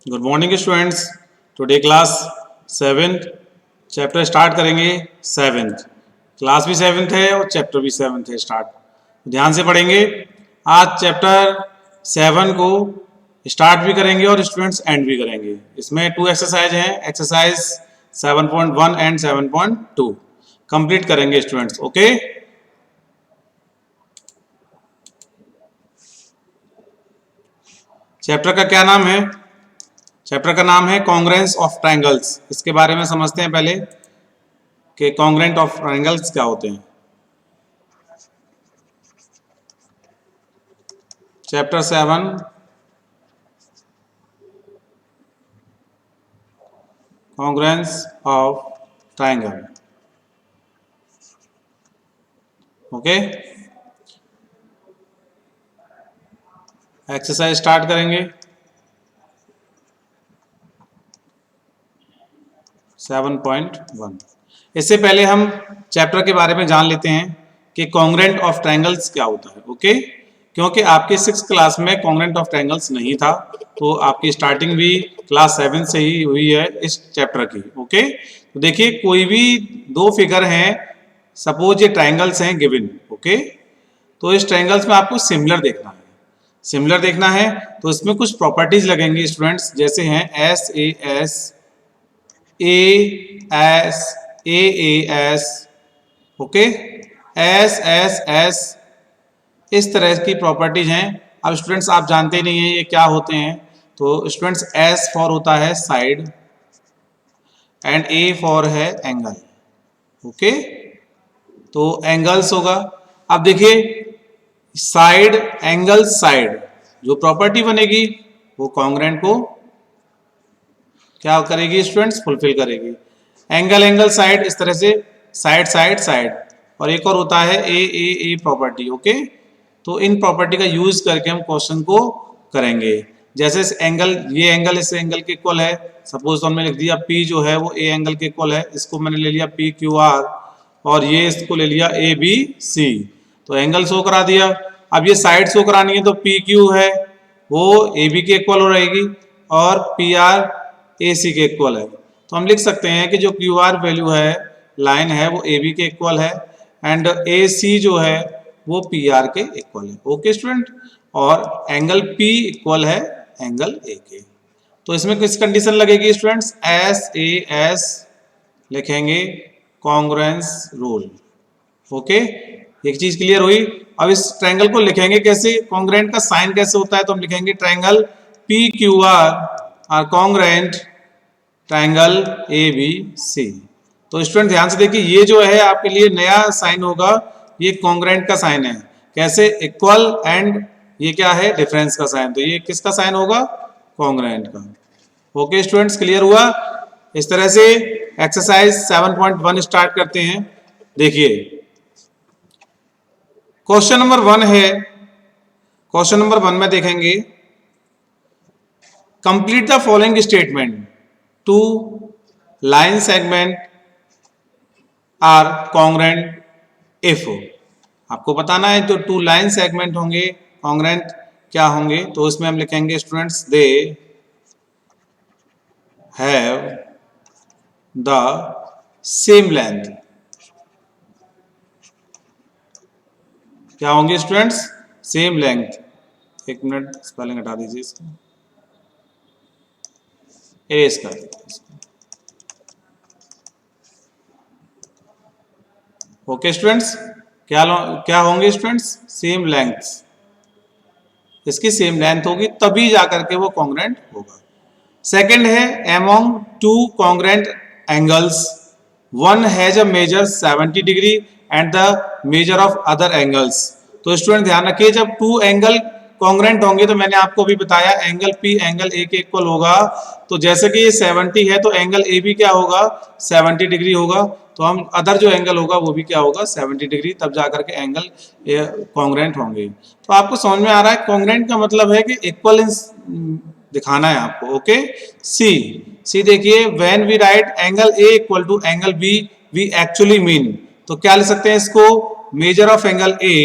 Good morning students. Today class 7th chapter start करेंगे। 7th class भी 7th है और चैप्टर भी 7th है स्टार्ट। ध्यान से पढ़ेंगे। आज चैप्टर 7 को स्टार्ट भी करेंगे और स्टूडेंट्स एंड भी करेंगे। इसमें 2 एक्सरसाइज हैं, एक्सरसाइज 7.1 एंड 7.2 कंप्लीट करेंगे स्टूडेंट्स। ओके, चैप्टर का क्या नाम है? चैप्टर का नाम है कॉन्ग्रेंस ऑफ ट्रायंगल्स। इसके बारे में समझते हैं पहले कि कॉन्ग्रेंट ऑफ ट्रायंगल्स क्या होते हैं। Chapter 7 congruence of triangle. Okay, exercise start करेंगे। 7.1। इससे पहले हम चैप्टर के बारे में जान लेते हैं कि कॉन्ग्रेंट ऑफ ट्रायंगल्स क्या होता है। ओके, क्योंकि आपके 6th क्लास में कॉन्ग्रेंट ऑफ ट्रायंगल्स नहीं था, तो आपकी स्टार्टिंग भी क्लास 7 से ही हुई है इस चैप्टर की। ओके, तो देखिए कोई भी दो फिगर हैं, सपोज ये ट्रायंगल्स हैं गिवन। ओके, तो इस ट्रायंगल्स में आपको सिमिलर देखना है। सिमिलर देखना है तो इसमें कुछ प्रॉपर्टीज लगेंगी स्टूडेंट्स, जैसे हैं S A S, A S, A S, okay, S S S, इस तरह की प्रॉपर्टीज हैं। अब स्टूडेंट्स आप जानते नहीं हैं ये क्या होते हैं, तो स्टूडेंट्स एस फॉर होता है साइड एंड ए फॉर है एंगल। ओके, तो एंगल्स होगा। अब देखिए साइड एंगल साइड, जो प्रॉपर्टी बनेगी वो कॉन्ग्रेंट को क्या करेगी स्टूडेंट्स, फुलफिल करेगी। एंगल एंगल साइड, इस तरह से साइड साइड साइड। और एक और होता है ए प्रॉपर्टी। ओके, तो इन प्रॉपर्टी का यूज करके हम क्वेश्चन को करेंगे। जैसे एंगल, ये एंगल इस एंगल के इक्वल है, सपोज तो हमने लिख दिया P जो है वो ए एंगल के इक्वल है, इसको मैंने ले लिया PQR, और ये इसको ले लिया ABC, तो एंगल शो करा दिया। अब ये साइड शो करानी है तो PQ है वो AB के इक्वल हो रहेगी और PR AC के इक्वल है। तो हम लिख सकते हैं कि जो QR वैल्यू है, लाइन है, वो AB के इक्वल है एंड AC जो है वो PR के इक्वल है। ओके स्टूडेंट, और एंगल P इक्वल है एंगल A के। तो इसमें किस कंडीशन लगेगी स्टूडेंट्स, SAS लिखेंगे कॉन्ग्रुएंस रूल। ओके, एक चीज क्लियर हुई। अब इस ट्रायंगल को लिखेंगे कैसे, कॉन्ग्रुएंट का साइन कैसे होता है, तो हम लिखेंगे triangle PQR are congruent triangle ABC। तो स्टूडेंट ध्यान से देखिए, ये जो है आपके लिए नया साइन होगा, ये कॉन्ग्रुएंट का साइन है। कैसे, इक्वल एंड ये क्या है, डिफरेंस का साइन। तो ये किसका साइन होगा, कॉन्ग्रुएंट का। ओके स्टूडेंट्स, क्लियर हुआ। इस तरह से एक्सरसाइज 7.1 स्टार्ट करते हैं। देखिए क्वेश्चन नंबर 1 है। क्वेश्चन नंबर 1 में देखेंगे, complete the following statement, two line segment are congruent if. आपको बताना है जो टू लाइन सेगमेंट होंगे कॉन्ग्रुएंट क्या होंगे, तो इसमें हम लिखेंगे students they have the same length. क्या होंगे स्टूडेंट्स, सेम लेंथ। एक मिनट स्पेलिंग हटा दीजिए इसको, एरेज कर दीजिए। ओके स्टूडेंट्स, क्या होंगे स्टूडेंट्स, सेम लेंथ। इसकी सेम लेंथ होगी तभी जाकर के वो कॉन्ग्रुएंट होगा। सेकंड है, among two congruent angles one has a measure 70 degree and the measure of other angles. तो स्टूडेंट ध्यान रखिए, जब टू एंगल कॉन्ग्रुएंट होंगे तो मैंने आपको भी बताया एंगल P एंगल A के इक्वल होगा। तो जैसे कि ये 70 है तो एंगल A भी क्या होगा, 70 डिग्री होगा। तो हम अदर जो एंगल होगा वो भी क्या होगा, 70 डिग्री, तब जाकर के एंगल कॉन्ग्रुएंट होंगे। तो आपको समझ में आ रहा है, कॉन्ग्रुएंट का मतलब है कि इक्वल दिखाना है आपको। ओके, सी देखिए, when we write angle A equal to angle B we actually mean, तो क्या लिख सकते हैं इसको, measure of angle A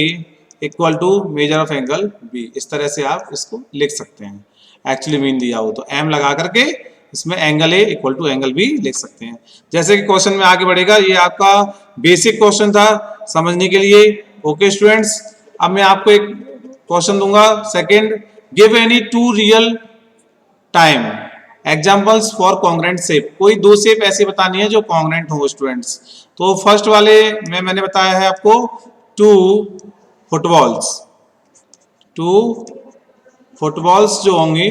equal to measure of angle B. इस तरह से आप इसको लिख सकते हैं। एक्चुअली मीन दिया हो तो एम लगा करके इसमें angle A equal to angle B लिख सकते हैं। जैसे कि क्वेश्चन में आगे बढ़ेगा, ये आपका बेसिक क्वेश्चन था समझने के लिए। ओके स्टूडेंट्स, अब मैं आपको एक क्वेश्चन दूंगा second, give any two real time examples for congruent shape. कोई दो शेप ऐसी बतानी है जो कॉन्ग्रेंट हो स्टूडेंट्स। तो फर्स्ट वाले में मैंने बताया है आपको टू फुटबॉल्स। टू फुटबॉल्स जो होंगी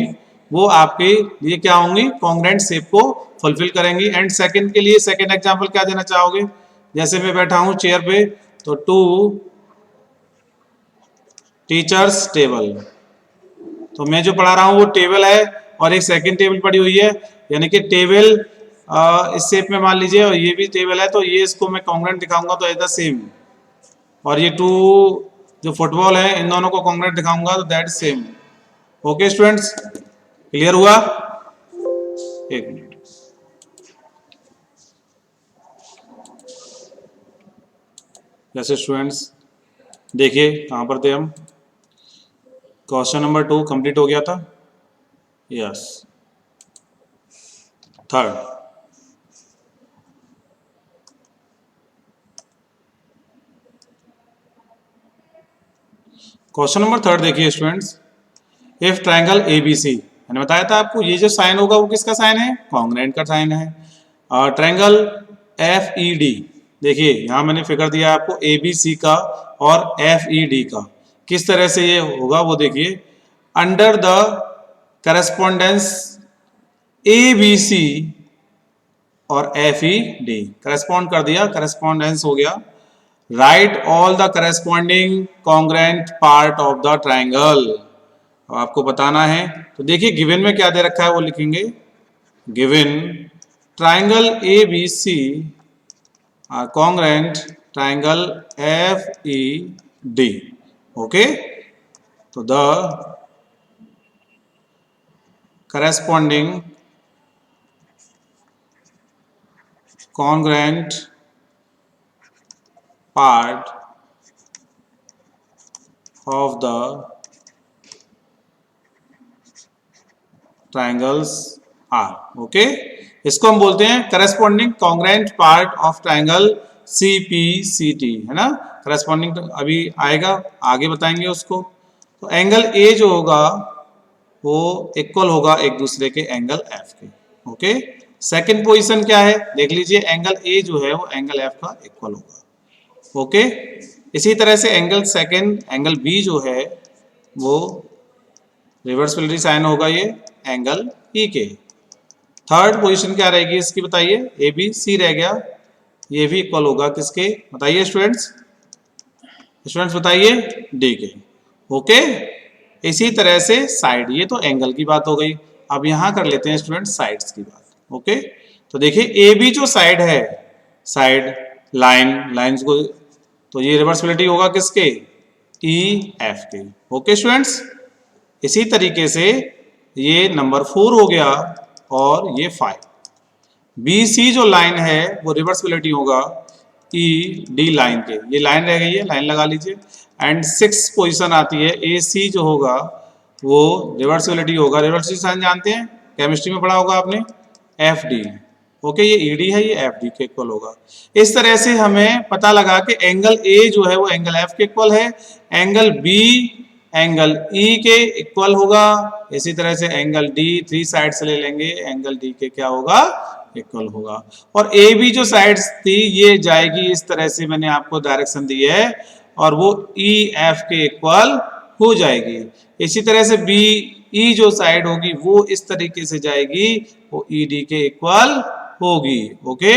वो आपके लिए क्या होंगी, कॉन्ग्रेंट शेप को फुलफिल करेंगी। एंड सेकंड के लिए सेकंड एग्जांपल क्या देना चाहोगे, जैसे मैं बैठा हूं चेयर पे तो टू टीचर्स टेबल। तो मैं जो पढ़ा रहा हूं वो टेबल है और एक सेकंड टेबल पड़ी हुई है, यानी कि टेबल इस शेप में मान लीजिए और ये भी टेबल है, तो ये इसको मैं कॉन्ग्रेंट दिखाऊंगा तो एज सेम। और ये टू जो फुटबॉल है इन दोनों को कॉन्ग्रेंट दिखाऊंगा तो that same. Okay students, clear हुआ? एक मिनट, जैसे स्टूडेंट्स देखिए कहां पर थे हम, क्वेश्चन नंबर 2 कंप्लीट हो गया था। Yes, third question number third देखिए स्टूडेंट्स, इफ ट्रायंगल एबीसी, मैंने बताया था आपको ये जो साइन होगा वो किसका साइन है, कॉन्ग्रेंट का साइन है। और ट्रायंगल एफ ई डी, देखिए यहां मैंने फिगर दिया है आपको एबीसी का और एफ ई डी का, किस तरह से ये होगा वो देखिए। Under the correspondence A B C और एफ ई डी, करस्पॉन्ड कर दिया, करस्पॉन्डेंस हो गया। Right all the corresponding congruent part of the triangle, आपको बताना है। तो देखिए गिवन में क्या दे रखा है वो लिखेंगे, given triangle A B C congruent triangle F E D. Okay, तो the corresponding congruent part of the triangles are, okay, इसको हम बोलते हैं corresponding congruent part of triangle CPCT, है ना। करस्पॉन्डिंग अभी आएगा, आगे बताएंगे उसको। तो एंगल ए जो होगा वो इक्वल होगा एक दूसरे के एंगल एफ के। ओके, सेकंड पोजीशन क्या है देख लीजिए, एंगल ए जो है वो एंगल एफ का इक्वल होगा। ओके, इसी तरह से एंगल सेकंड एंगल बी जो है वो रिवर्सिबिलिटी साइन होगा ये एंगल ई के। थर्ड पोजीशन क्या रहेगी इसकी बताइए, ए बी सी रह गया, ये भी इक्वल होगा किसके बताइए स्टूडेंट्स, स्टूडेंट्स बताइए डी के। ओके, इसी तरह से साइड, ये तो एंगल की बात हो गई। अब यहां कर लेते हैं स्टूडेंट साइड्स की बात। ओके, तो देखिए ए बी जो साइड है, साइड लाइंस को, तो ये रिवर्सिबिलिटी होगा किसके, ई एफ के। ओके स्टूडेंट्स, इसी तरीके से ये नंबर 4 हो गया और ये 5। बी सी जो लाइन है वो रिवर्सिबिलिटी होगा ई डी लाइन के, ये लाइन रह गई है, लाइन लगा लीजिए। एंड 6 पोजीशन आती है ए सी जो होगा वो रिवर्सिबिलिटी होगा, रिवर्सिबिलिटी साइन जानते हैं, केमिस्ट्री में पढ़ा होगा आपने, एफ डी। ओके, ये ई डी है, ये एफ डी के इक्वल होगा। इस तरह से हमें पता लगा कि एंगल ए जो है वो एंगल एफ के इक्वल है, एंगल बी एंगल ई के इक्वल होगा, इसी तरह से एंगल डी 3 साइड से ले लेंगे, एंगल डी के क्या होगा, इक्वल होगा। और ए बी जो साइड्स थी ये जाएगी इस तरह से, मैंने आपको डायरेक्शन दी है, और वो ई एफ के इक्वल हो जाएगी। इसी तरह से बी ई जो साइड होगी वो इस तरीके से जाएगी, वो ई डी के इक्वल होगी। ओके,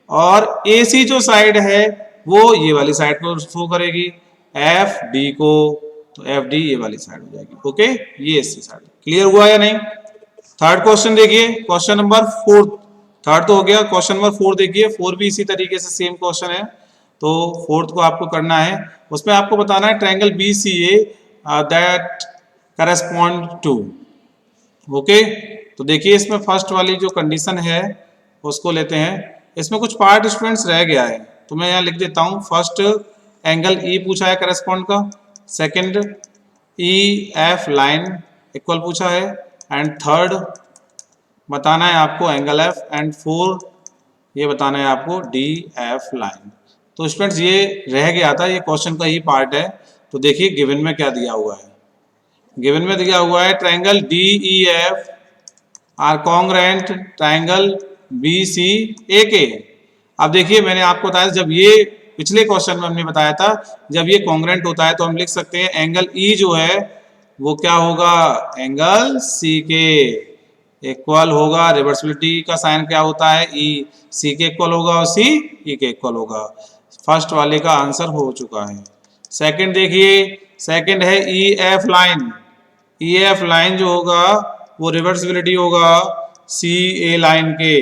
और ए सी जो साइड है वो ये वाली साइड को शो करेगी, एफ डी को, तो एफ डी ये वाली साइड हो जाएगी। ओके, ये इसकी साइड। क्लियर हुआ या नहीं? थर्ड क्वेश्चन देखिए, क्वेश्चन नंबर 4, थर्ड तो हो गया, क्वेश्चन नंबर 4 देखिए, 4 भी इसी तरीके से सेम क्वेश्चन है। तो फोर्थ को आपको करना है, उसमें आपको बताना है triangle B C A that correspond to. Okay, तो देखिए इसमें फर्स्ट वाली जो कंडीशन है उसको लेते हैं। इसमें कुछ पार्ट स्टूडेंट्स रह गया है तो मैं यहाँ लिख देता हूँ। फर्स्ट एंगल ई पूछा है करस्पॉन्ड का, second E F line equal पूछा है, एंड थर्ड बताना है आपको एंगल एफ, एंड फोर्थ ये बताना है आपको डी एफ लाइन। तो स्टूडेंट्स ये रह गया था, ये क्वेश्चन का ही पार्ट है। तो देखिए गिवन में क्या दिया हुआ है। गिवन में दिया हुआ है triangle D E F are congruent triangle B C A के। अब देखिए मैंने आपको बताया जब ये पिछले क्वेश्चन में हमने बताया था, जब ये कॉन्ग्रुएंट होता है तो हम लिख सकते हैं एंगल ई जो है वो क्या होगा, एंगल सी के इक्वल होगा। रिवर्सिबिलिटी का साइन क्या होता है, ई, सी के इक्वल होगा और सी ई के इक्वल होगा। फर्स्ट वाले का आंसर हो चुका है। सेकंड देखिए, सेकंड है E F line. E F line जो होगा वो रिवर्सिबिलिटी होगा सी ए लाइन के।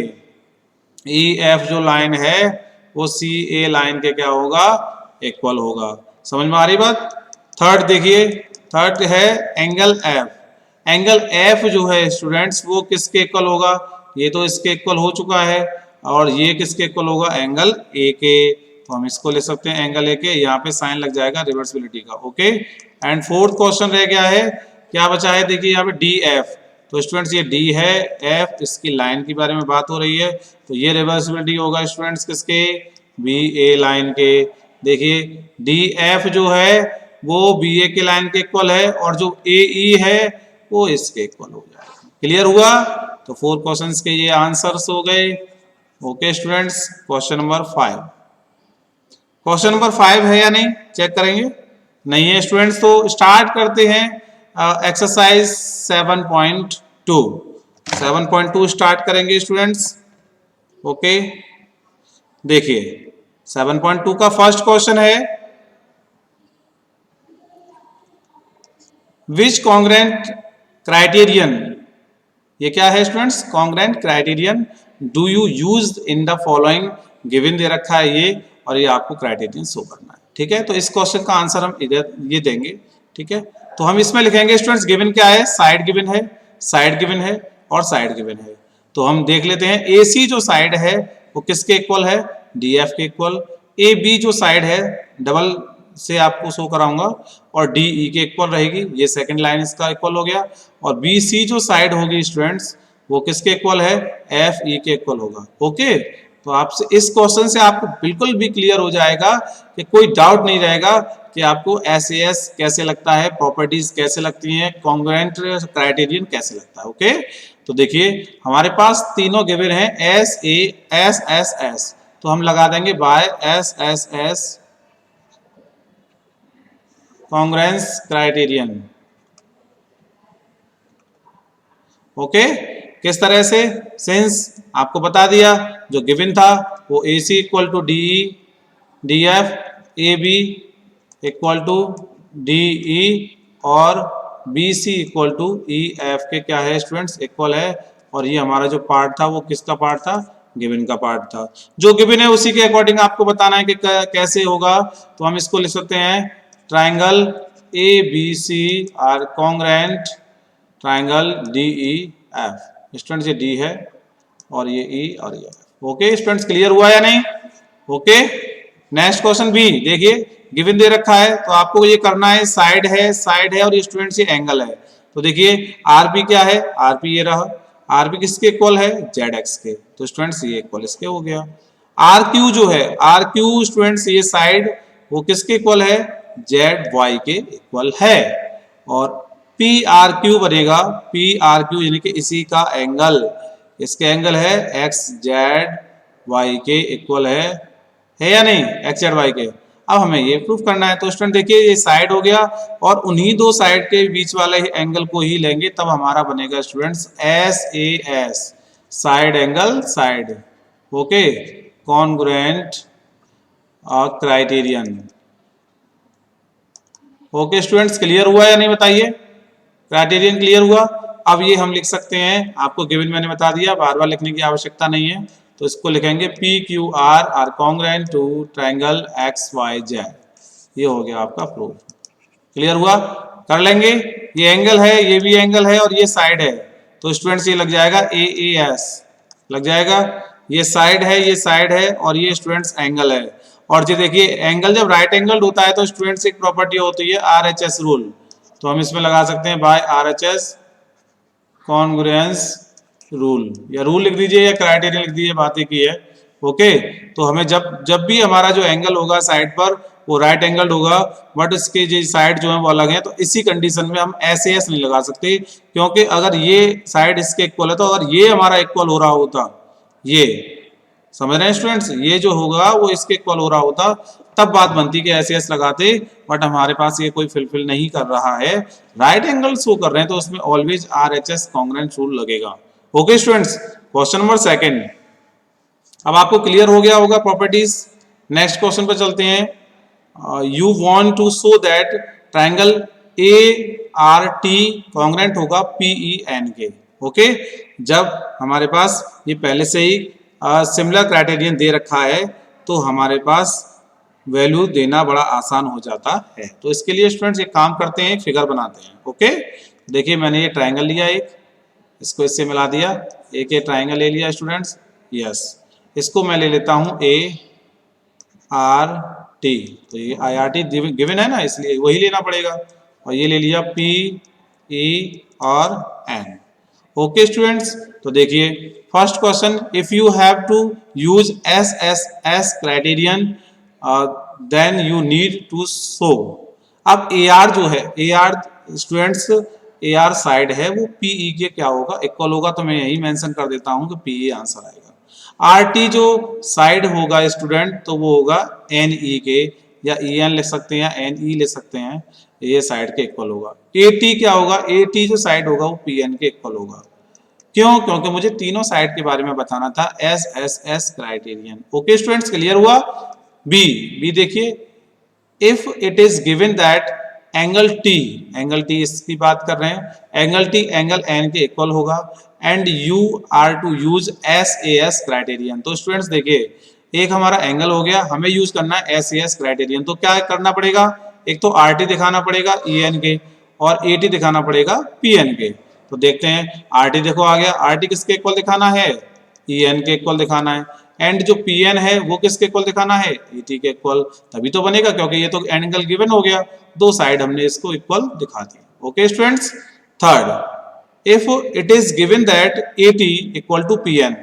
ई एफ जो लाइन है वो सी ए लाइन के क्या होगा, इक्वल होगा। समझ में आ रही बात। थर्ड देखिए, थर्ड है एंगल एफ। एंगल एफ जो है स्टूडेंट्स वो किसके इक्वल होगा, ये तो इसके इक्वल हो चुका है, और ये किसके इक्वल होगा, एंगल ए के। तो हम इसको ले सकते हैं एंगल ए के, यहाँ पे साइन लग जाएगा रिवर्सिबिलिटी का। ओके, एंड फोर्थ क्वेश्चन रह गया है, क्या बचा है देखिए यहाँ पे डी एफ। तो स्टूडेंट्स ये डी है, एफ इसकी लाइन के बारे में बात हो रही है, तो ये रिवर्सिबिलिटी होगा स्टूडेंट्स किसके, बी ए लाइन के। देखिए डी एफ जो है वो बी ए के लाइन के इक्वल है, और जो ए ई है वो इसके इक्वल हो जाएगा। क्लियर हुआ। तो 4 क्वेश्चंस के ये आंसर्स हो गए। Okay students, question number 5। Question number 5 है या नहीं चेक करेंगे, नहीं है स्टूडेंट्स। तो स्टार्ट करते हैं एक्सरसाइज 7.2। 7.2 स्टार्ट करेंगे स्टूडेंट्स। ओके देखिए 7.2 का फर्स्ट क्वेश्चन है, विच कॉन्ग्रुएंट क्राइटेरियन, ये क्या है students, congruent criterion do you use in the following. Given दे रखा है ये, और ये आपको क्राइटेरियन शो करना है। ठीक है, तो इस क्वेश्चन का आंसर हम इधर ये देंगे। ठीक है, तो हम इसमें लिखेंगे स्टूडेंट्स गिवन क्या है, साइड गिवन है, साइड गिवन है और साइड गिवन है। तो हम देख लेते हैं ए सी जो साइड है वो किसके इक्वल है, डी एफ के इक्वल। ए बी जो साइड है डबल से आपको शो कराऊंगा, और डी ई के इक्वल रहेगी, ये सेकंड लाइन इसका इक्वल हो गया। और बी सी जो साइड होगी स्टूडेंट्स वो किसके इक्वल है, एफ ई के इक्वल होगा। ओके, तो आपसे इस क्वेश्चन से आपको बिल्कुल भी क्लियर हो जाएगा कि कोई डाउट नहीं रहेगा कि आपको एस ए एस कैसे लगता है, प्रॉपर्टीज कैसे लगती हैं, कॉन्ग्रुएंट क्राइटेरियन कैसे लगता है। ओके, तो देखिए हमारे पास तीनों गिवन है, S A S S S, तो हम लगा देंगे by S S S congruence criterion. Okay, किस तरह से, सिंस आपको बता दिया जो गिवन था वो A C equal to D E, D F, A B equal to D E, और B C equal to E F के क्या है स्टूडेंट्स, इक्वल है। और ये हमारा जो पार्ट था वो किसका पार्ट था, गिवन का पार्ट था। जो गिवन है उसी के अकॉर्डिंग आपको बताना है कि कैसे होगा। तो हम इसको लिख सकते हैं triangle A B C are congruent triangle D E F. Students ये डी है और ये ई और ये एफ। ओके स्टूडेंट्स, क्लियर हुआ या नहीं। ओके, नेक्स्ट क्वेश्चन भी देखिए, गिवन दे रखा है तो आपको ये करना है, साइड है, साइड है, और ये स्टूडेंट्स ये एंगल है। तो देखिए आरपी क्या है, आरपी ये रहा, आरपी किसके इक्वल है, जेड एक्स के। तो स्टूडेंट्स ये इक्वल इसके हो गया। आर क्यू जो है, आर क्यू स्टूडेंट्स ये साइड वो किसके इक्वल है, जेड वाई के इक्वल है। और पी आर क्यू बनेगा, पी आर क्यू यानी कि इसी का एंगल, इसके एंगल है एक्स जेड वाई के इक्वल है या नहीं, एक्स जेड वाई के। अब हमें ये प्रूफ करना है। तो स्टूडेंट देखिए ये साइड हो गया, और उन्हीं दो साइड के बीच वाले एंगल को ही लेंगे, तब हमारा बनेगा students S A S, side angle side. Okay, congruent criterion. Okay students, clear हुआ या नहीं बताइए, क्राइटेरियन क्लियर हुआ। अब ये हम लिख सकते हैं, आपको गिवन मैंने बता दिया, बार बार लिखने की आवश्यकता नहीं है। तो इसको लिखेंगे P Q R are congruent to triangle X Y Z. ये हो गया आपका प्रूफ। क्लियर हुआ, कर लेंगे। ये एंगल है, ये भी एंगल है, और ये साइड है, तो स्टूडेंट्स ये लग जाएगा ए ए एस लग जाएगा। ये साइड है, ये साइड है, और ये स्टूडेंट्स एंगल है, और ये देखिए एंगल जब राइट एंगल होता है तो स्टूडेंट्स एक प्रॉपर्टी होती है आरएचएस रूल, तो हम इसमें लगा सकते हैं बाय आरएचएस कॉन्ग्रुएंस रूल, या रूल लिख दीजिए या क्राइटेरिया लिख दीजिए, बात एक ही है। ओके, तो हमें जब जब भी हमारा जो एंगल होगा साइड पर वो राइट एंगल होगा बट इसके जो साइड जो है वो अलग है, तो इसी कंडीशन में हम एस नहीं लगा सकते, क्योंकि अगर ये साइड इसके इक्वल है तो अगर ये हमारा इक्वल हो रहा होता, ये समझ रहे हैं स्टूडेंट्स, ये जो होगा वो इसके इक्वल हो रहा होता तब बात बनती कि एस लगाते, बट हमारे पास ये कोई फिलफिल नहीं कर रहा है, राइट एंगल शो कर रहे हैं तो उसमें ऑलवेज आरएचएस कॉन्ग्रुएंस रूल लगेगा। Okay students, question number second अब आपको क्लियर हो गया होगा प्रॉपर्टीज। नेक्स्ट क्वेश्चन पर चलते हैं। You want to show that triangle A R T congruent होगा पीई एन के। ओके, जब हमारे पास ये पहले से ही सिमिलर क्राइटेरियन दे रखा है तो हमारे पास वैल्यू देना बड़ा आसान हो जाता है। तो इसके लिए स्टूडेंट्स एक काम करते हैं, फिगर बनाते हैं। ओके, देखिए मैंने ये ट्रायंगल लिया, एक इसको इससे मिला दिया, एक ये ट्रायंगल ले लिया स्टूडेंट्स, यस, इसको मैं ले लेता हूं ए आर टी, तो ये आई आर टी गिवन है ना इसलिए वही लेना पड़ेगा, और ये ले लिया पी ई और एन। ओके स्टूडेंट्स, तो देखिए first question, if you have to use S criterion then you need to show. अब ए आर जो है, A R students A R side है वो पीई के क्या होगा, इक्वल होगा, तो मैं यही मेंशन कर देता हूं कि पीई आंसर आएगा। आर टी जो साइड होगा स्टूडेंट तो वो होगा एन ई के, या ई एन ले सकते हैं या एन ई ले सकते हैं, ये साइड के इक्वल होगा। ए टी क्या होगा, ए टी जो साइड होगा वो पी एन के इक्वल होगा। क्यों, क्योंकि मुझे तीनों साइड के बारे में बताना था, S criterion. Okay students, clear हुआ। बी, बी देखिए, if it is given that angle T इसकी बात कर रहे हैं, एंगल टी एंगल एन के इक्वल होगा and you are to use S criterion. तो स्टूडेंट्स देखिए, एक हमारा एंगल हो गया, हमें यूज करना है एस क्राइटेरियन, तो क्या करना पड़ेगा, एक तो आर टी दिखाना पड़ेगा ई एन के और ए टी दिखाना पड़ेगा पी एन के। तो देखते हैं, आर टी देखो आ गया, आर टी किसके इक्वल दिखाना है, ई एन के इक्वल दिखाना है, एंड जो पी एन है वो किसके इक्वल दिखाना है, ई टी के इक्वल, तभी तो बनेगा, क्योंकि ये तो एंगल गिवन हो गया, दो साइड हमने इसको इक्वल दिखा दी। Okay students, third, if it is given that A T equal to P N,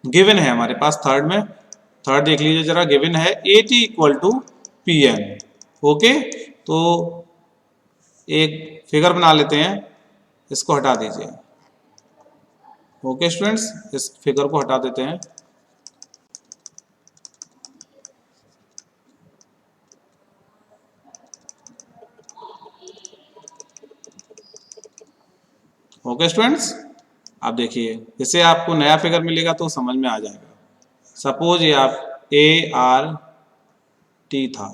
given है हमारे पास थर्ड में, थर्ड देख लीजिए जरा, गिवन है A T equal to P N. Okay, तो एक फिगर बना लेते हैं, इसको हटा दीजिए। ओके स्टूडेंट्स, इस फिगर को हटा देते हैं। ओके स्टूडेंट्स, आप देखिए, इससे आपको नया फिगर मिलेगा तो समझ में आ जाएगा। सपोज ये आप ए आर टी था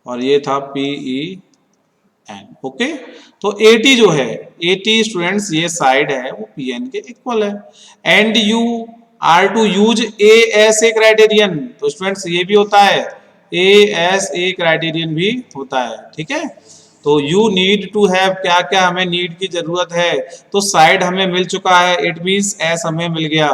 और ये था पी ई एन। ओके, तो ए टी जो है, ए टी स्टूडेंट्स ये साइड है वो पी एन के इक्वल है, and you are to use A S A criterion. तो स्टूडेंट्स ये भी होता है, ए एस ए क्राइटेरियन भी होता है, ठीक है। तो यू नीड टू हैव, क्या क्या हमें नीड की जरूरत है, तो साइड हमें मिल चुका है, इट मींस एस हमें मिल गया,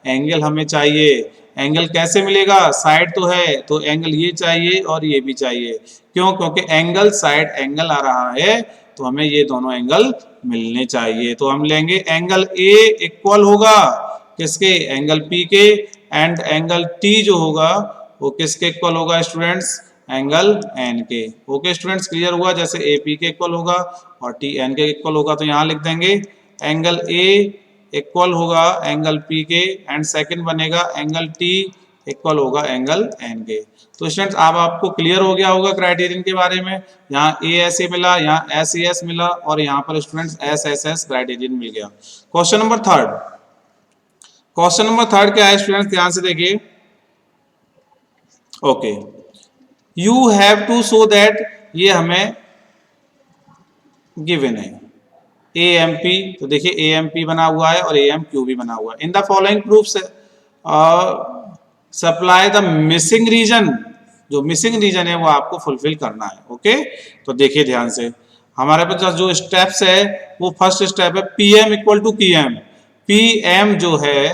एंगल हमें चाहिए, एंगल कैसे मिलेगा, साइड तो है तो एंगल ये चाहिए और ये भी चाहिए, क्यों, क्योंकि एंगल साइड एंगल आ रहा है तो हमें ये दोनों एंगल मिलने चाहिए। तो हम लेंगे एंगल ए इक्वल होगा किसके, एंगल पी के, एंड एंगल टी जो होगा वो किसके इक्वल होगा स्टूडेंट्स, एंगल एन के। ओके स्टूडेंट्स, क्लियर हुआ, जैसे ए पी के इक्वल होगा और टी एन के इक्वल होगा, तो यहाँ लिख देंगे एंगल ए इक्वल होगा एंगल पी के, एंड सेकंड बनेगा एंगल टी इक्वल होगा एंगल एन के। तो स्टूडेंट्स अब आपको क्लियर हो गया होगा क्राइटेरियन के बारे में, यहाँ ए एस ए मिला, यहाँ एस ए एस मिला, और यहाँ पर students S S S criterion मिल गया। Question number third, question number third क्या है स्टूडेंट्स, ध्यान से देखिए। Okay, you have to show that, ये हमें गिवन है ए एम पी, तो देखिए ए एम पी बना हुआ है और ए एम क्यू भी बना हुआ है। In the following proofs supply the missing reason, जो मिसिंग रीजन है वो आपको फुलफिल करना है। ओके, तो देखिए ध्यान से, हमारे पास जो स्टेप्स है वो फर्स्ट स्टेप है पी एम इक्वल टू की एम। पी एम जो है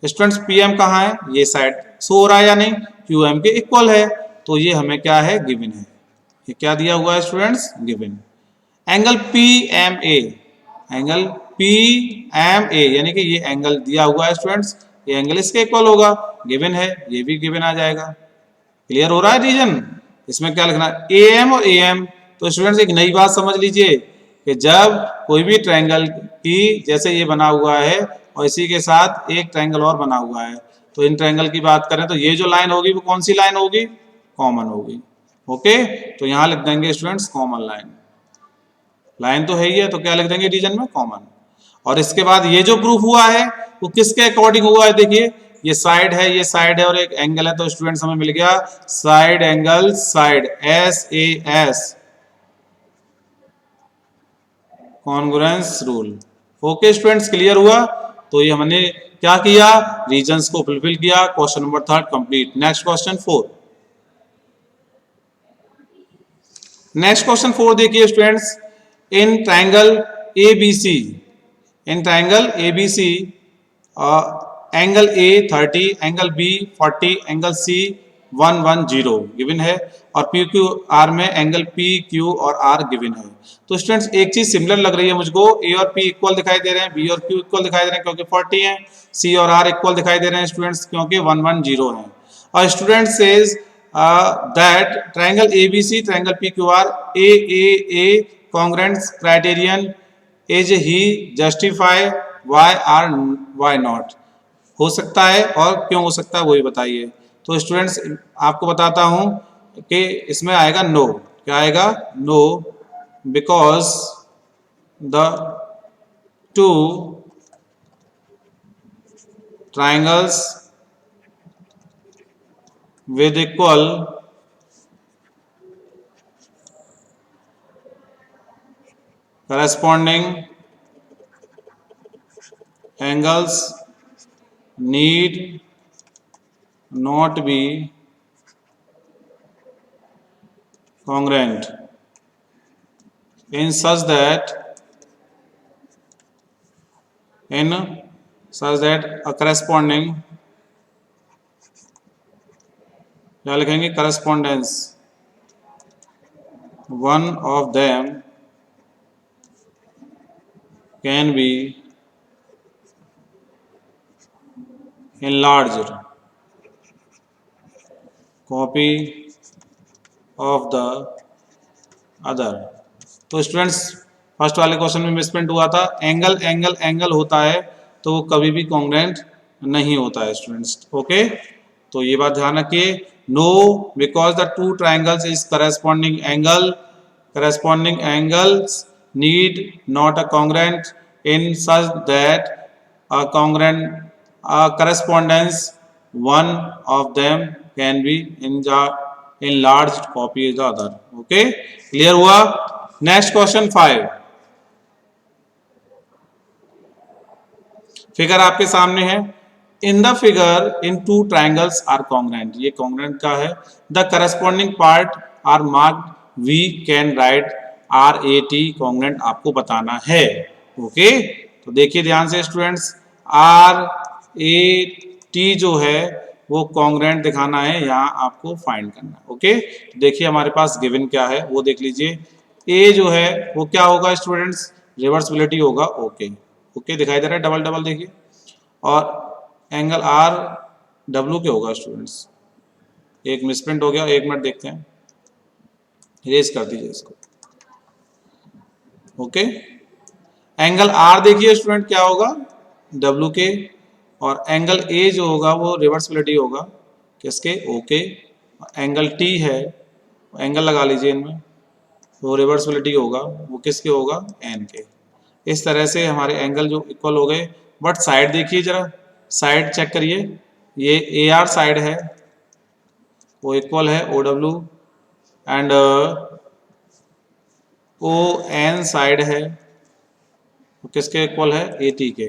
स्टूडेंट्स, पी एम कहाँ है, ये साइड शो हो रहा है या नहीं, क्यू एम के इक्वल है, तो ये हमें क्या है, गिवन है। ये क्या दिया हुआ है students, given. Angle P M A, angle P M A यानी कि ये एंगल दिया हुआ है स्टूडेंट्स, ये एंगल इसके इक्वल होगा, गिवन है, ये भी गिवन आ जाएगा। क्लियर हो रहा है रीजन? इसमें क्या लिखना है, ए एम और ए एम। तो स्टूडेंट्स एक नई बात समझ लीजिए कि जब कोई भी ट्रायंगल की, जैसे ये बना हुआ है और इसी के साथ एक ट्रायंगल और बना हुआ है, तो इन ट्रायंगल की बात करें तो ये जो लाइन होगी वो कौन सी लाइन होगी, कॉमन होगी। ओके, तो यहां लिख देंगे स्टूडेंट्स कॉमन लाइन, लाइन तो है ही है, तो क्या लिख देंगे रीजन में, कॉमन। और इसके बाद ये जो प्रूफ हुआ है वो किसके अकॉर्डिंग हुआ है, देखिए ये साइड है, ये साइड है और एक एंगल है, तो स्टूडेंट्स हमें मिल गया side angle side, S A S, congruence rule. Okay students, clear हुआ? तो ये हमने क्या किया, रीजन्स को फुलफिल किया। Question number 3 complete. Next question 4। Next question 4 देखिए students, in triangle ABC, in triangle ABC angle A 30, angle B 40, angle C 110 given है, और पी क्यू आर में एंगल पी क्यू और आर गिवन है। तो students एक चीज सिमिलर लग रही है मुझको, ए और पी इक्वल दिखाई दे रहे हैं, बी और क्यू इक्वल दिखाई दे रहे हैं क्योंकि 40 है, सी और आर इक्वल दिखाई दे रहे हैं स्टूडेंट्स क्योंकि 110 है। और student says that triangle ABC, triangle PQR, A congruent criterion is he justify, why or why not? हो सकता है और क्यों हो सकता है वही बताइए। तो स्टूडेंट्स आपको बताता हूं कि इसमें आएगा नो, क्या आएगा, no, because the two triangles with equal corresponding angles need not be congruent in such that a corresponding, क्या लिखेंगे, correspondence, one of them can be enlarged copy of the other. तो स्टूडेंट्स फर्स्ट वाले question में misprint हुआ था, angle angle angle होता है तो वो कभी भी कॉन्ग्रुएंट नहीं होता है स्टूडेंट्स। ओके, तो ये बात ध्यान रखिए, no because the two triangles is corresponding angles need not a congruent in such that a correspondence one of them can be enlarged copy is the other। okay, clear हुआ? Next question 5। Figure आपके सामने है, in the figure in two triangles are congruent, ये congruent का है, the corresponding part are marked, we can write R A T, congruent आपको बताना है। ओके, तो देखिए ध्यान से स्टूडेंट्स, आर ए टी जो है वो कॉन्ग्रुएंट दिखाना है, यहाँ आपको फाइंड करना है। ओके, तो देखिए हमारे पास गिवन क्या है वो देख लीजिए, ए जो है वो क्या होगा स्टूडेंट्स, रिवर्सिबिलिटी होगा। ओके, ओके दिखाई दे रहा है, डबल डबल देखिए, और एंगल आर डब्ल्यू के होगा स्टूडेंट्स, एक मिसप्रिंट हो गया, एक मिनट देखते हैं, इरेज कर दीजिए इसको। ओके, एंगल आर देखिए स्टूडेंट क्या होगा, डब्ल्यू के, और एंगल ए जो होगा वो रिवर्सिबिलिटी होगा किसके, ओके, एंगल टी है, एंगल लगा लीजिए इनमें, वो रिवर्सिबिलिटी होगा वो किसके होगा, एन के। इस तरह से हमारे एंगल जो इक्वल हो गए, बट साइड देखिए जरा, साइड चेक करिए, ये ए आर साइड है वो इक्वल है O W, and O N side है वो किसके इक्वल है, ए टी के।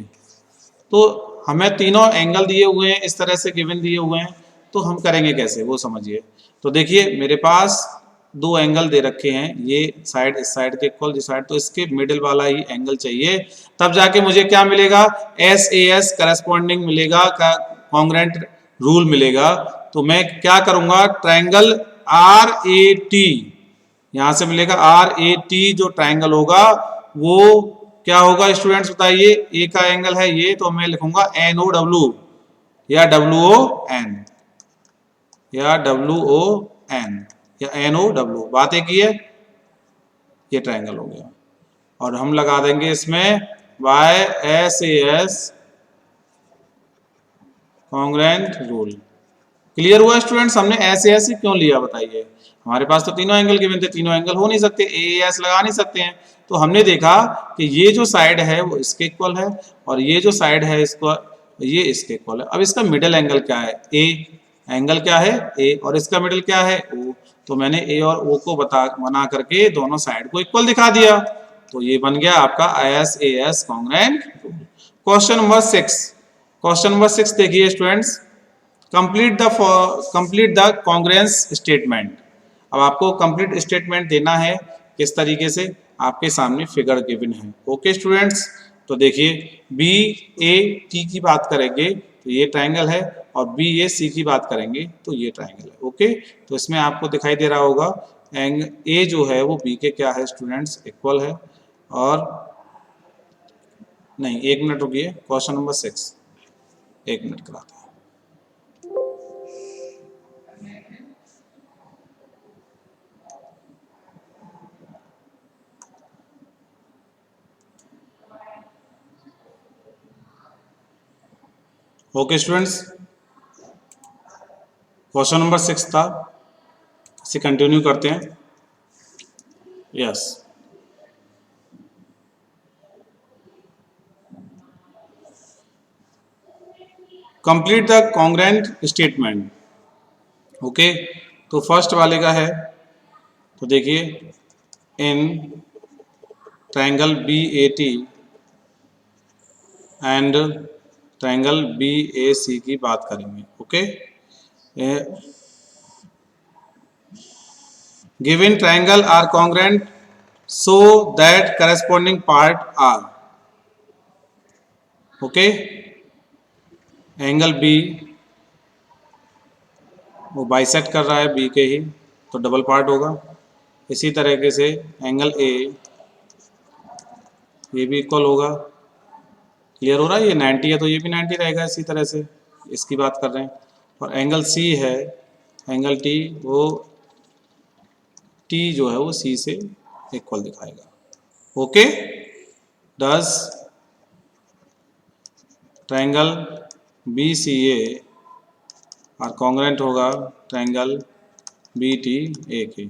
तो हमें तीनों एंगल दिए हुए हैं, इस तरह से गिवन दिए हुए हैं, तो हम करेंगे कैसे वो समझिए। तो देखिए मेरे पास दो एंगल दे रखे हैं, ये साइड इस साइड के इक्वल, जिस साइड, तो इसके मिडिल वाला ही एंगल चाहिए, तब जाके मुझे क्या मिलेगा, एस ए एस करस्पॉन्डिंग मिलेगा, कॉन्ग्रुएंट रूल मिलेगा, तो मैं क्या करूंगा, ट्रायंगल आर ए टी, यहां से मिलेगा आर ए टी, जो ट्रायंगल होगा वो क्या होगा स्टूडेंट्स बताइए, ए का एंगल है ये, तो मैं लिखूंगा एन ओ डब्ल्यू या डब्ल्यू ओ एन, या डब्ल्यू ओ एन या एन ओ डब्ल्यू, बात एक ही है, ये ट्रायंगल हो गया। और हम लगा देंगे इसमें Y S A S congruent rule. Clear हुआ स्टूडेंट्स, हमने ऐसे ऐसे क्यों लिया बताइए, हमारे पास तो तीनों एंगल गिवन थे, तीनों एंगल हो नहीं सकते, ए एस लगा नहीं सकते हैं, तो हमने देखा कि ये जो साइड है वो इसके इक्वल है और ये जो साइड है इसको ये इसके इक्वल है। अब इसका मिडिल एंगल क्या है, ए, एंगल क्या है ए, और इसका मिडिल क्या है ओ, तो मैंने ए और ओ को बना करके दोनों साइड को इक्वल दिखा दिया, तो ये बन गया आपका S A S congruent rule. Question number 6, question number 6 देखिए students, complete the congruence statement. अब आपको कंप्लीट स्टेटमेंट देना है, किस तरीके से, आपके सामने फिगर गिवन है। ओके स्टूडेंट्स, तो देखिए बी ए टी की बात करेंगे तो ये ट्रायंगल है, और बी ए सी की बात करेंगे तो ये ट्रायंगल है। ओके, तो इसमें आपको दिखाई दे रहा होगा एंग ए जो है वो बी के क्या है स्टूडेंट्स, इक्वल है। और नहीं, एक मिनट रुकिए, क्वेश्चन नंबर 6 एक मिनट कराते हैं। ओके स्टूडेंट्स, क्वेश्चन नंबर 6 था, इसे कंटिन्यू करते हैं। Yes, complete the congruent statement. Okay, तो फर्स्ट वाले का है, तो देखिए in triangle B A T and triangle B A C की बात करेंगे। Okay, given triangle are congruent so that corresponding part are. Okay, angle B वो बाइसेक्ट कर रहा है बी के ही, तो डबल पार्ट होगा। इसी तरीके से एंगल ए ये भी इक्वल होगा। क्लियर हो रहा है, ये 90 है तो ये भी 90 रहेगा, इसी तरह से इसकी बात कर रहे हैं। और एंगल सी है, एंगल टी, वो टी जो है वो सी से इक्वल दिखाएगा। ओके, डस ट्रायंगल बी सी ए और कॉन्ग्रुएंट होगा ट्रायंगल बी टी ए के।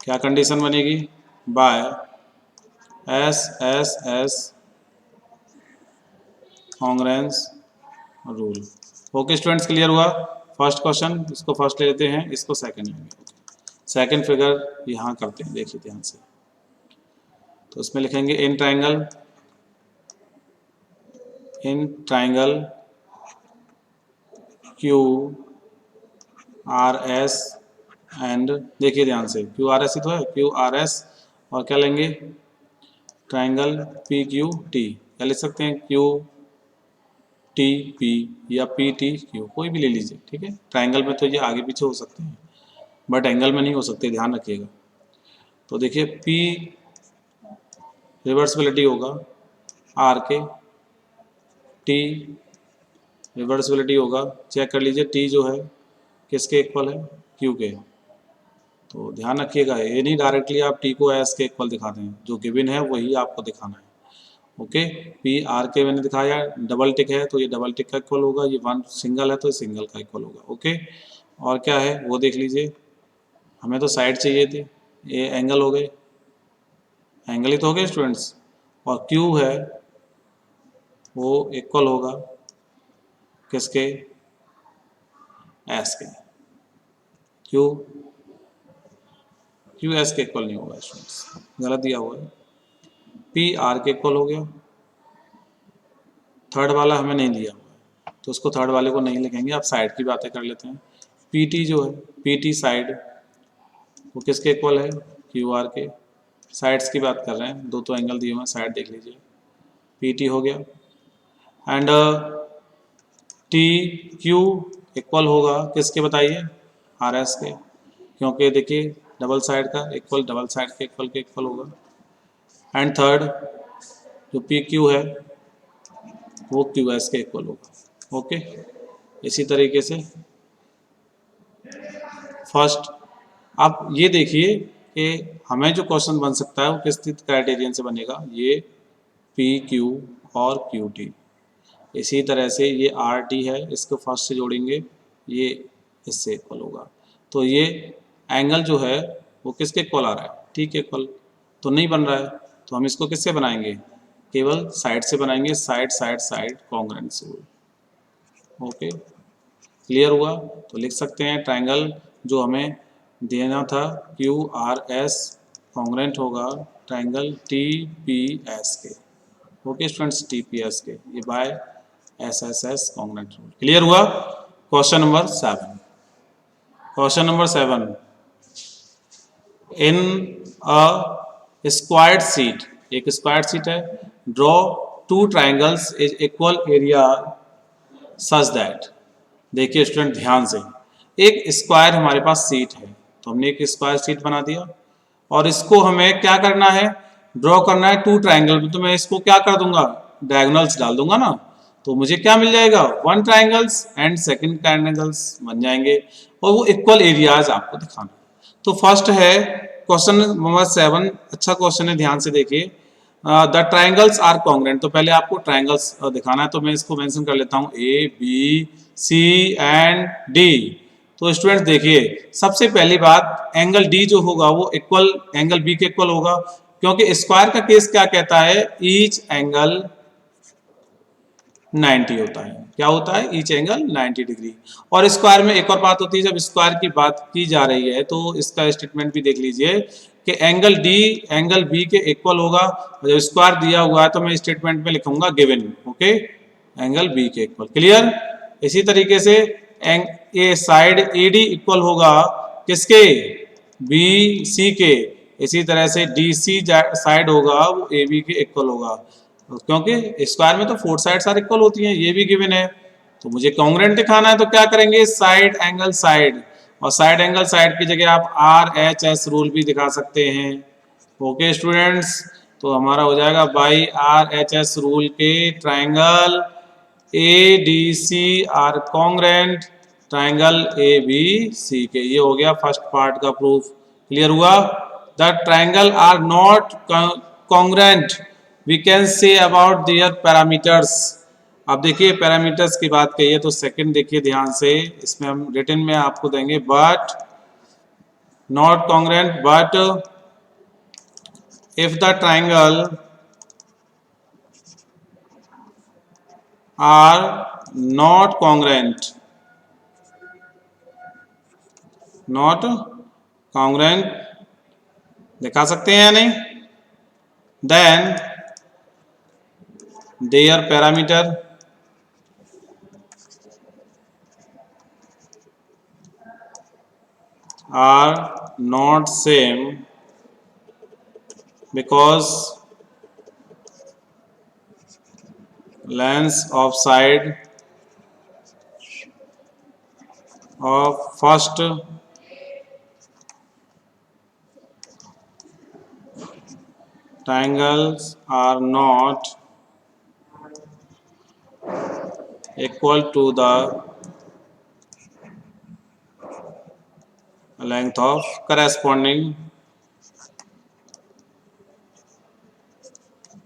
क्या कंडीशन बनेगी, by S S S congruence rule. Okay students, clear हुआ फर्स्ट क्वेश्चन, इसको फर्स्ट ले लेते हैं, इसको सेकंड लेंगे। सेकंड फिगर यहाँ करते हैं, देखिए ध्यान से, तो उसमें लिखेंगे in triangle Q R S and, देखिए ध्यान से, क्यू आर एस ही तो है, क्यू आर एस, और क्या लेंगे ट्रायंगल पी क्यू टी, क्या लिख सकते हैं क्यू टी पी या पी टी क्यू, कोई भी ले लीजिए, ठीक है। ट्रायंगल में तो ये आगे पीछे हो सकते हैं बट एंगल में नहीं हो सकते, ध्यान रखिएगा। तो देखिए पी रिवर्सिबिलिटी होगा आर के, टी रिवर्सिबिलिटी होगा, चेक कर लीजिए टी जो है किसके इक्वल है, क्यू के। तो ध्यान रखिएगा, ये नहीं डायरेक्टली आप टी को एस के इक्वल दिखा दें, जो गिवन है वही आपको दिखाना है। ओके, पी आर के मैंने दिखाया, डबल टिक है तो ये डबल टिक का इक्वल होगा, ये वन सिंगल है तो सिंगल का इक्वल होगा। ओके, और क्या है वो देख लीजिए, हमें तो साइड चाहिए थी, ये एंगल हो गए, एंगल ही तो हो गए स्टूडेंट्स, और क्यू है वो इक्वल होगा किसके, एस के। क्यू क्यू एस के इक्वल नहीं होगा स्टूडेंट्स, गलत दिया हुआ है, पी आर के इक्वल हो गया। थर्ड वाला हमें नहीं दिया हुआ है तो उसको थर्ड वाले को नहीं लिखेंगे, आप साइड की बातें कर लेते हैं। पी टी जो है, पी टी साइड वो किसके इक्वल है, क्यू आर के। साइड्स की बात कर रहे हैं, दो तो एंगल दिए हुए हैं, साइड देख लीजिए, पी टी हो गया। एंड टी क्यू इक्वल होगा किसके बताइए, आर एस के, क्योंकि देखिए डबल साइड का इक्वल डबल साइड के इक्वल होगा। एंड थर्ड जो पी क्यू है वो क्यू एस के इक्वल होगा। ओके, इसी तरीके से फर्स्ट आप ये देखिए कि हमें जो क्वेश्चन बन सकता है वो किस क्राइटेरियन से बनेगा, ये पी क्यू और क्यू टी। इसी तरह से ये आर टी है, इसको फर्स्ट से जोड़ेंगे, ये इससे इक्वल होगा। तो ये एंगल जो है वो किसके इक्वल आ रहा है, टी के इक्वल तो नहीं बन रहा है, तो हम इसको किससे बनाएंगे, केवल साइड से बनाएंगे, side side side congruence rule. Okay, clear हुआ। तो लिख सकते हैं ट्रायंगल जो हमें देना था क्यू आर एस कॉन्ग्रुएंट होगा ट्रायंगल टी पी एस के। Okay students, T P S के, ये by S S S congruent rule. Clear हुआ। क्वेश्चन नंबर 7, क्वेश्चन नंबर 7, इन अ स्क्वायर्ड शीट, एक स्क्वायर्ड शीट है, draw two triangles is equal area such that. देखिए student ध्यान से, एक स्क्वायर हमारे पास शीट है, तो हमने एक स्क्वायर शीट बना दिया और इसको हमें क्या करना है, ड्रॉ करना है टू ट्राइंगल। तो मैं इसको क्या कर दूंगा, डायगोनल्स डाल दूंगा ना, तो मुझे क्या मिल जाएगा, one triangles and second triangles बन जाएंगे और वो इक्वल एरियाज आपको दिखाना। तो फर्स्ट है क्वेश्चन नंबर 7, अच्छा क्वेश्चन है, ध्यान से देखिए। द ट्राइंगल्स आर कॉन्ग्रुएंट, तो पहले आपको ट्राइंगल्स दिखाना है, तो मैं इसको मेंशन कर लेता हूँ A B C and D. तो स्टूडेंट्स देखिए, सबसे पहली बात एंगल डी जो होगा वो इक्वल एंगल बी के इक्वल होगा, क्योंकि स्क्वायर का केस क्या कहता है, ईच एंगल 90 होता है। क्या होता है, ईच एंगल 90 डिग्री। और स्क्वायर में एक और बात होती है, जब स्क्वायर की बात की जा रही है तो इसका स्टेटमेंट भी देख लीजिए कि एंगल डी एंगल बी के इक्वल होगा। जब स्क्वायर दिया हुआ है तो मैं स्टेटमेंट में लिखूंगा गिवन, ओके, एंगल बी के इक्वल। क्लियर। इसी तरीके से ए साइड ए डी इक्वल होगा किसके, बी सी के। इसी तरह से डी सी साइड होगा वो ए बी के इक्वल होगा, क्योंकि स्क्वायर में तो फोर साइड सारी इक्वल होती हैं, ये भी गिवन है। तो मुझे कॉन्ग्रुएंट दिखाना है तो क्या करेंगे, साइड एंगल साइड, और साइड एंगल साइड की जगह आप आर एच एस रूल भी दिखा सकते हैं। ओके स्टूडेंट्स, तो हमारा हो जाएगा by R H S rule के triangle A D C are congruent triangle A B C के। ये हो गया फर्स्ट पार्ट का प्रूफ। क्लियर हुआ। The triangle are not congruent we can say about their parameters. अब देखिए पैरामीटर्स की बात कही है तो सेकंड देखिए ध्यान से, इसमें हम रिटन में आपको देंगे, but not congruent, but if the triangle are not congruent, not congruent दिखा सकते हैं या नहीं, then their parameter are not same because lengths of side of first triangles are not equal to the length of corresponding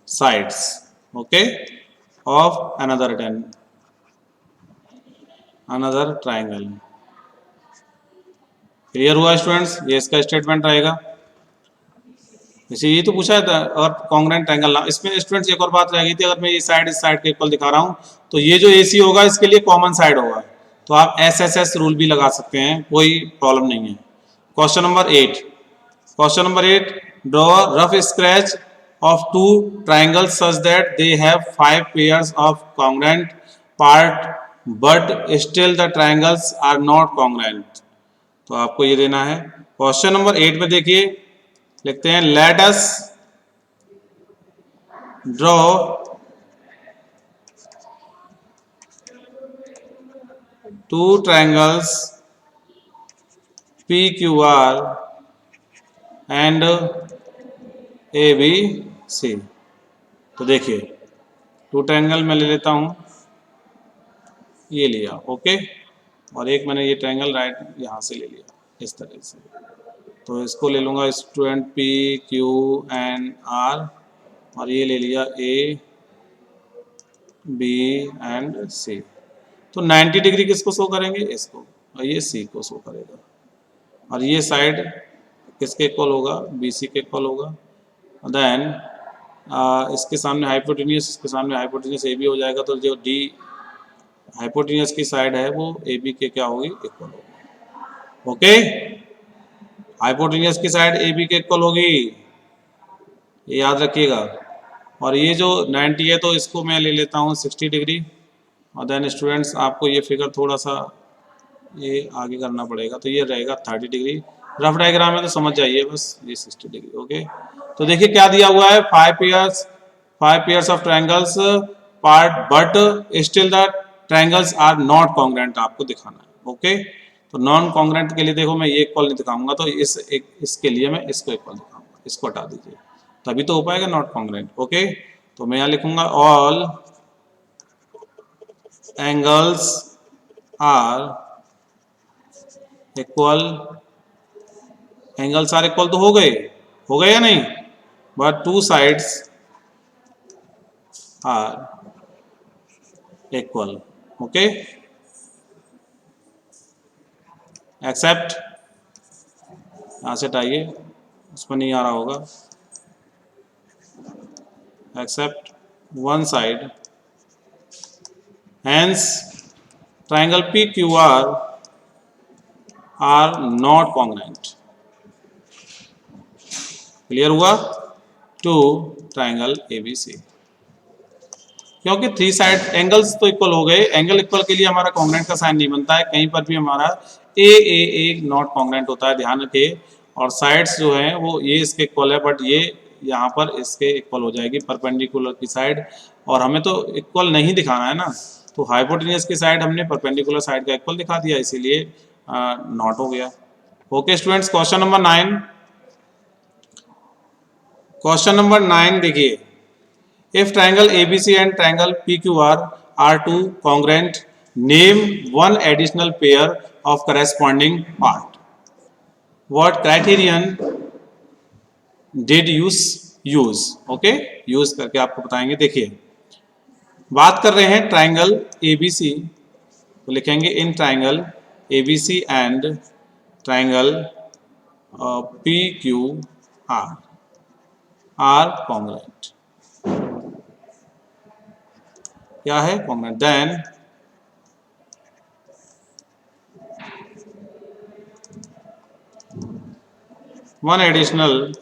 sides, okay, of another triangle। Clear हुआ students, ये इसका statement रहेगा। जैसे ये तो पूछा था, और कॉन्ग्रुएंट ट्रायंगल ना, इसमें स्टूडेंट्स एक और बात रह गई थी, अगर मैं ये साइड इस साइड के इक्वल दिखा रहा हूँ तो ये जो AC होगा इसके लिए कॉमन साइड होगा, तो आप SSS रूल भी लगा सकते हैं, कोई प्रॉब्लम नहीं है। Question number 8, question number 8, draw rough scratch of two triangles such that they have 5 pairs of congruent part but still the triangles are not congruent. तो आपको ये देना है। क्वेश्चन नंबर 8 में देखिए लिखते हैं, let us draw two triangles PQR and ABC। तो देखिए टू ट्रायंगल मैं ले लेता हूँ, ये लिया, ओके, और एक मैंने ये ट्रायंगल राइट यहाँ से ले लिया इस तरह से। तो इसको ले लूँगा स्टूडेंट PQNR, और ये ले लिया ABC। तो 90 डिग्री किसको शो करेंगे, इसको, और ये C को शो करेगा, और ये साइड किसके इक्वल होगा, BC के इक्वल होगा। देन इसके सामने हाइपोटेन्यूस, इसके सामने हाइपोटेन्यूस AB हो जाएगा, तो जो D हाइपोटेन्यूस की साइड है वो AB के क्या होगी, इक्वल होगी। ओके, हाइपोटेन्यूस की साइड AB के इक्वल होगी, ये याद रखिएगा। और ये जो 90 है तो इसको मैं ले लेता हूँ 60 डिग्री, और देन स्टूडेंट्स आपको ये फिगर थोड़ा सा ये आगे करना पड़ेगा, तो ये रहेगा 30 डिग्री। रफ डायग्राम है तो समझ जाइए बस, ये 60 डिग्री। ओके, तो देखिए क्या दिया हुआ है, 5 pairs of triangles part but still the triangles are not congruent, आपको दिखाना है। ओके, तो नॉन कॉन्ग्रुएंट के लिए देखो मैं ये इक्वल नहीं दिखाऊंगा, तो इसके लिए मैं इसको इक्वल दिखाऊंगा, इसको हटा दीजिए, तभी तो हो पाएगा नॉट कॉन्ग्रुएंट। ओके, तो मैं यहाँ लिखूंगा all angles are equal, angles are equal तो हो गए या नहीं, but two sides are equal. Okay, except, यहां से हटाइए, उसमें नहीं आ रहा होगा, except one side, hence triangle PQR are not congruent. Clear हुआ, टू ट्रायंगल ABC, क्योंकि थ्री साइड एंगल्स तो इक्वल हो गए, एंगल इक्वल के लिए हमारा कॉन्ग्रुएंट का साइन नहीं बनता है, कहीं पर भी हमारा ए नॉट कॉन्ग्रुएंट होता है, ध्यान रखिए। और साइड्स जो हैं वो ये इसके इक्वल है, बट ये यहाँ पर इसके इक्वल हो जाएगी परपेंडिकुलर की साइड, और हमें तो इक्वल नहीं दिखाना है ना, तो हाइपोटेन्यूस की साइड हमने परपेंडिकुलर साइड का इक्वल दिखा दिया, इसीलिए नॉट हो गया। Okay students, question number 9, question number 9 देखिए, if triangle ABC and triangle PQR are two congruent, name one additional pair of corresponding part. What criterion did you use? Okay, use करके आपको बताएंगे। देखिए बात कर रहे हैं ट्राइंगल ABC, तो लिखेंगे in triangle ABC and triangle PQR are congruent. क्या है, congruent. Then one additional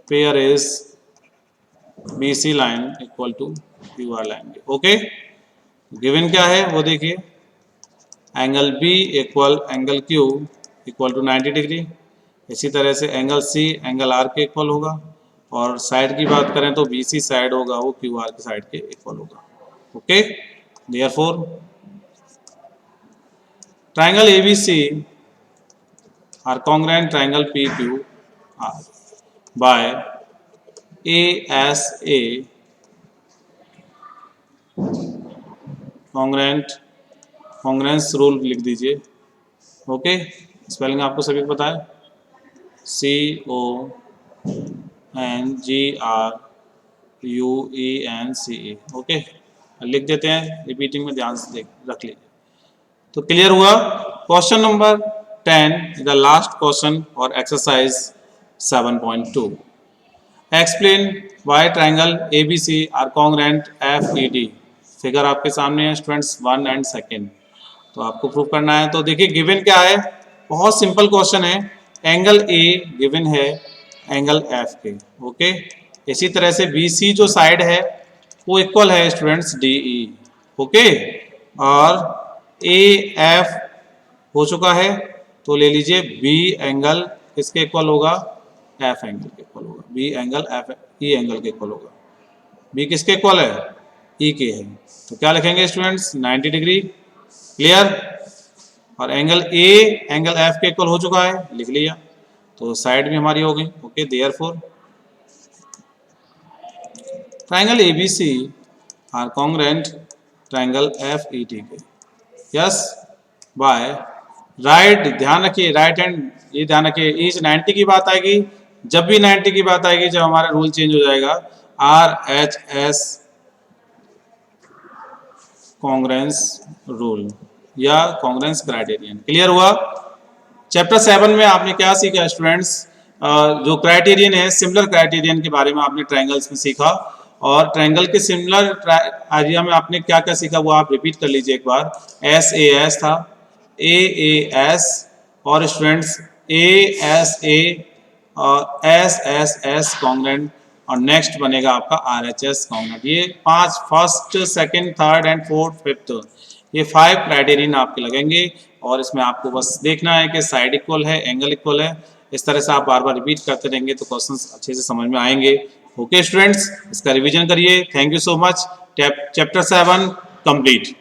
pair is BC line equal to QR line. Okay, given क्या है वो देखिए, angle B equal angle Q equal to 90 degree, इसी तरह से एंगल C एंगल R के इक्वल होगा, और साइड की बात करें तो BC साइड होगा वो QR की साइड के इक्वल होगा। Okay, therefore triangle ABC are congruent triangle PQR by ASA congruence rule लिख दीजिए। ओके, स्पेलिंग आपको सभी को पता है, CONGRUENCE। ओके, लिख देते हैं, रिपीटिंग में ध्यान से रख लीजिए। तो क्लियर हुआ। Question number 10, the last question और exercise 7.2, explain why triangle ABC are congruent FED। Figure आपके सामने है स्टूडेंट्स, 1 एंड 2, तो आपको प्रूव करना है। तो देखिए गिवन क्या है, बहुत सिंपल क्वेश्चन है, एंगल A गिवन है एंगल F के। ओके, इसी तरह से BC जो साइड है वो इक्वल है स्टूडेंट्स DE। ओके, और AF हो चुका है, तो ले लीजिए B एंगल किसके इक्वल होगा, F एंगल के इक्वल होगा, B angle F E angle के इक्वल होगा। B किसके इक्वल है, E के है, तो क्या लिखेंगे स्टूडेंट्स, 90 डिग्री क्लियर। और एंगल ए एंगल एफ के इक्वल हो चुका है, लिख लिया, तो साइड भी हमारी हो गई। Okay, therefore triangle ABC are congruent triangle FET के। यस, बाय राइट, ध्यान रखिए राइट हैंड, ये ध्यान रखिए इस 90 की बात आएगी, जब भी 90 की बात आएगी, जब हमारा रूल चेंज हो जाएगा, are H S congruence rule या कॉन्ग्रुएंस क्राइटेरियन। क्लियर हुआ। चैप्टर 7 में आपने क्या सीखा स्टूडेंट्स, जो क्राइटेरियन है, सिमिलर क्राइटेरियन के बारे में आपने ट्रायंगल्स में सीखा। और ट्रायंगल के सिमिलर एरिया में आपने क्या क्या सीखा वो आप रिपीट कर लीजिए एक बार। एस ए एस था, ए एस, और स्टूडेंट्स ए एस ए और एस एस एस कॉन्ग्रुएंट, और नेक्स्ट बनेगा आपका आर एच एस कॉन्ग्रुएंट। ये 5 first second third and fourth fifth, ये 5 क्राइटेरियन आपके लगेंगे। और इसमें आपको बस देखना है कि साइड इक्वल है, एंगल इक्वल है। इस तरह से आप बार बार रिपीट करते रहेंगे तो क्वेश्चंस अच्छे से समझ में आएंगे। ओके स्टूडेंट्स, इसका रिवीजन करिए। Thank you so much. Chapter 7 complete.